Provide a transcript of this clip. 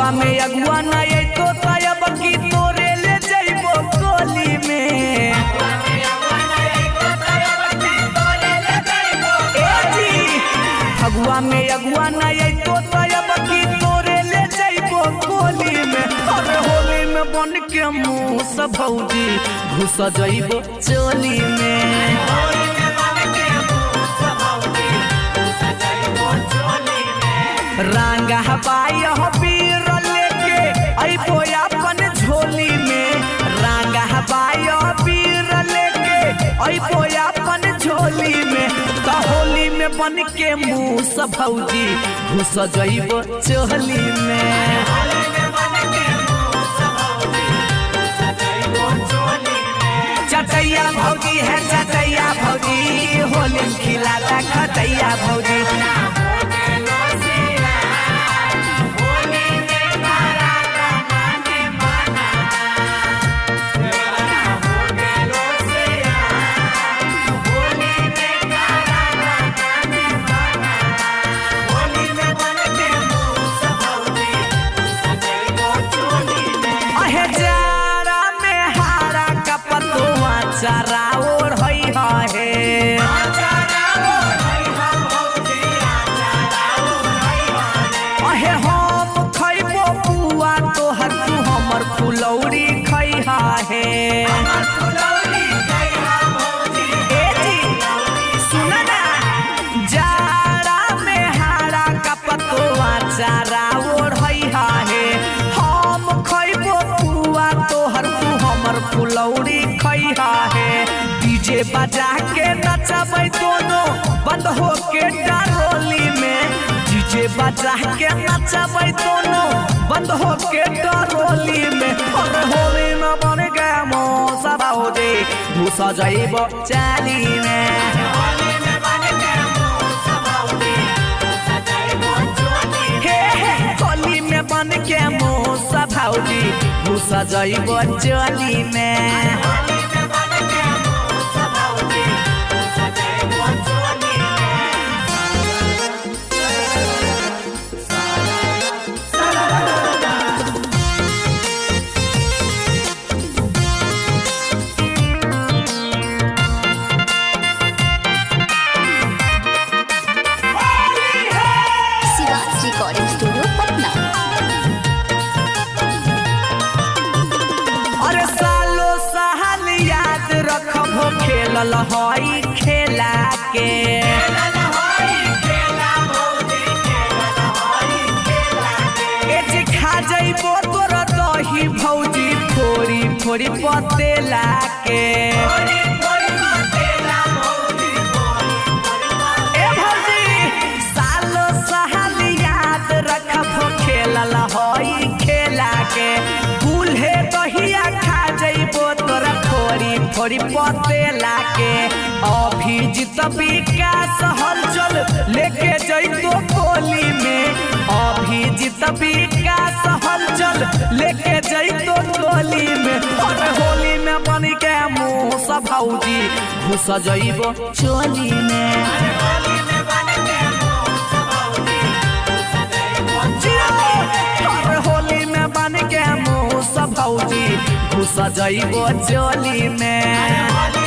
फगुआ में अगुआ ना तो तब की तोरे ले जइबो कोली में। फगुआ में अगुआ ना तो तब की तोरे ले जइबो कोली में। अरे होली में बन के मुँह से भौजी घुस जइबो चोली में। रंगा हवाई पीर लेके अइबो अपन झोली में। रंगा हवाई पीर लेके अइबो अपन झोली में। तो होली में बन के मुँह से भौजी घुस जइबो चोली में। चटैया भौजी है चटैया भौजी होली खिलाता खटैया भौजी। चारा ओढ़ है अहे हम खइबो पुआ तोहर तू हमर फुलौरी खइहा है। सुन ना जाड़ा में हारा का पतोआ चारा ओढ़ है। हम खइबो पुआ तोहर तू हमर फुलौरी खइहा है। डीजे बजा के नचबै दोनों बंद हो के डारोली में। डीजे बजा के नचबै दोनों बंद हो के डारोली में। और होली में बन गया मौसा भौजी घुस जइबो चाली में। होली में बन के मौसा भौजी घुस जइबो चोली में। खेलल हई खेला के खा जइबो तोरा दही भौजी फोड़ी फोड़ी पतेला के। ए भौजी सालो साल याद रखबो खेलल हई खेला के। दूल्हे दहिया खा जइबो तोरा फोड़ी फोड़ी पतेला के। अभिजीत विकास हलचल लेके जइतो कोली में। अभिजीत विकास हलचल लेके जइतो कोली में। और होली में बन के मुँह से भौजी घुस जइबो चोली में। और होली में बन के मुँह से भौजी घुस जइबो चोली में।